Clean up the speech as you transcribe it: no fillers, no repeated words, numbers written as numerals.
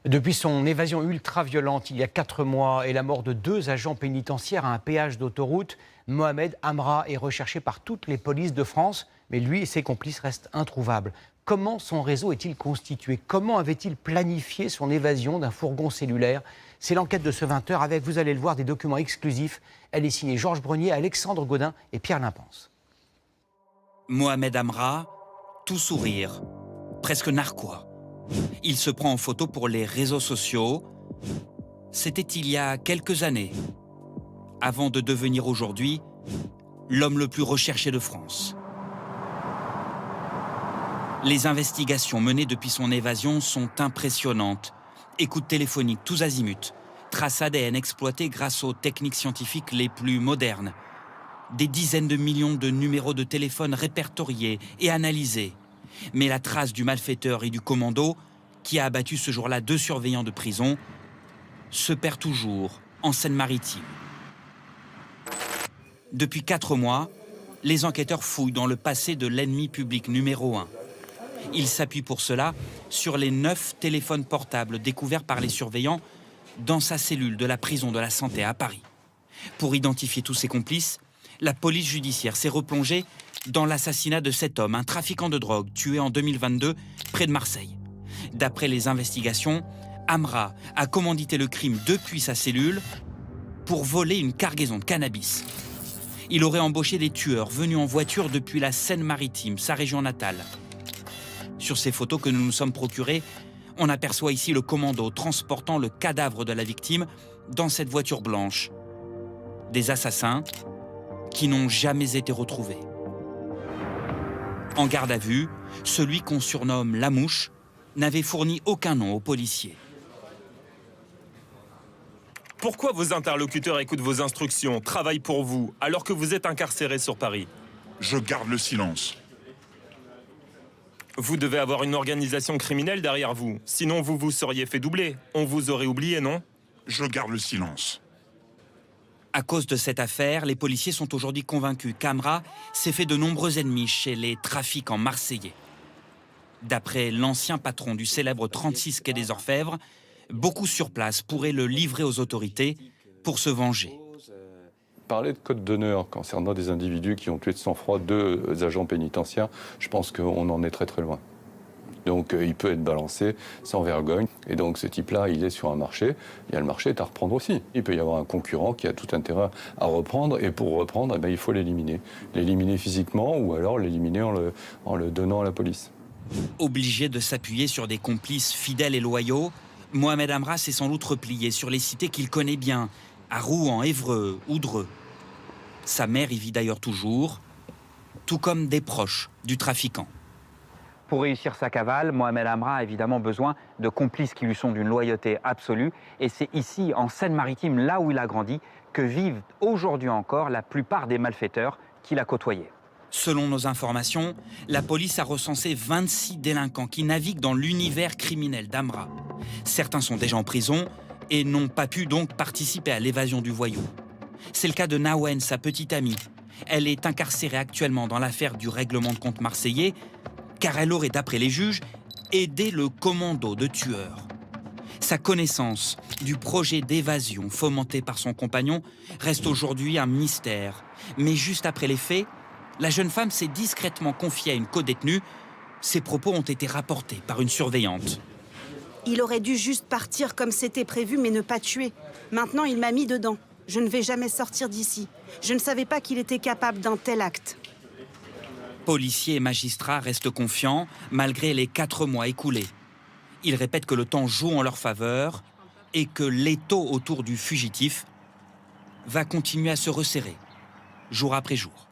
Depuis son évasion ultra-violente il y a 4 mois et la mort de 2 agents pénitentiaires à un péage d'autoroute, Mohamed Amra est recherché par toutes les polices de France, mais lui et ses complices restent introuvables. Comment son réseau est-il constitué? Comment avait-il planifié son évasion d'un fourgon cellulaire? C'est l'enquête de ce 20h avec, vous allez le voir, des documents exclusifs. Elle est signée Georges Brenier, Alexandre Gaudin et Pierre Limpens. Mohamed Amra, tout sourire, presque narquois. Il se prend en photo pour les réseaux sociaux. C'était il y a quelques années, avant de devenir aujourd'hui l'homme le plus recherché de France. Les investigations menées depuis son évasion sont impressionnantes. Écoutes téléphoniques tous azimuts, traces ADN exploitées grâce aux techniques scientifiques les plus modernes. Des dizaines de millions de numéros de téléphone répertoriés et analysés. Mais la trace du malfaiteur et du commando, qui a abattu ce jour-là 2 surveillants de prison, se perd toujours en Seine-Maritime. Depuis 4 mois, les enquêteurs fouillent dans le passé de l'ennemi public numéro 1. Ils s'appuient pour cela sur les 9 téléphones portables découverts par les surveillants dans sa cellule de la prison de la Santé à Paris. Pour identifier tous ses complices, la police judiciaire s'est replongée dans l'assassinat de cet homme, un trafiquant de drogue tué en 2022 près de Marseille. D'après les investigations, Amra a commandité le crime depuis sa cellule pour voler une cargaison de cannabis. Il aurait embauché des tueurs venus en voiture depuis la Seine-Maritime, sa région natale. Sur ces photos que nous nous sommes procurées, on aperçoit ici le commando transportant le cadavre de la victime dans cette voiture blanche. Des assassins qui n'ont jamais été retrouvés. En garde à vue, celui qu'on surnomme la mouche n'avait fourni aucun nom aux policiers. Pourquoi vos interlocuteurs écoutent vos instructions, travaillent pour vous, alors que vous êtes incarcéré sur Paris? Je garde le silence. Vous devez avoir une organisation criminelle derrière vous, sinon vous vous seriez fait doubler. On vous aurait oublié, non? Je garde le silence. À cause de cette affaire, les policiers sont aujourd'hui convaincus qu'Amra s'est fait de nombreux ennemis chez les trafiquants marseillais. D'après l'ancien patron du célèbre 36 quai des Orfèvres, beaucoup sur place pourraient le livrer aux autorités pour se venger. Parler de code d'honneur concernant des individus qui ont tué de sang-froid 2 agents pénitentiaires, je pense qu'on en est très très loin. Donc il peut être balancé sans vergogne. Et donc ce type-là, il est sur un marché. Il y a le marché est à reprendre aussi. Il peut y avoir un concurrent qui a tout intérêt à reprendre. Et pour reprendre, eh bien, il faut l'éliminer. L'éliminer physiquement ou alors l'éliminer en le donnant à la police. Obligé de s'appuyer sur des complices fidèles et loyaux, Mohamed Amra s'est sans doute replié sur les cités qu'il connaît bien, à Rouen, Évreux ou Dreux. Sa mère y vit d'ailleurs toujours, tout comme des proches du trafiquant. Pour réussir sa cavale, Mohamed Amra a évidemment besoin de complices qui lui sont d'une loyauté absolue. Et c'est ici, en Seine-Maritime, là où il a grandi, que vivent aujourd'hui encore la plupart des malfaiteurs qu'il a côtoyés. Selon nos informations, la police a recensé 26 délinquants qui naviguent dans l'univers criminel d'Amra. Certains sont déjà en prison et n'ont pas pu donc participer à l'évasion du voyou. C'est le cas de Nawen, sa petite amie. Elle est incarcérée actuellement dans l'affaire du règlement de compte marseillais, car elle aurait, d'après les juges, aidé le commando de tueurs. Sa connaissance du projet d'évasion fomenté par son compagnon reste aujourd'hui un mystère. Mais juste après les faits, la jeune femme s'est discrètement confiée à une codétenue. Ses propos ont été rapportés par une surveillante. Il aurait dû juste partir comme c'était prévu, mais ne pas tuer. Maintenant, il m'a mis dedans. Je ne vais jamais sortir d'ici. Je ne savais pas qu'il était capable d'un tel acte. Policiers et magistrats restent confiants malgré les 4 mois écoulés. Ils répètent que le temps joue en leur faveur et que l'étau autour du fugitif va continuer à se resserrer, jour après jour.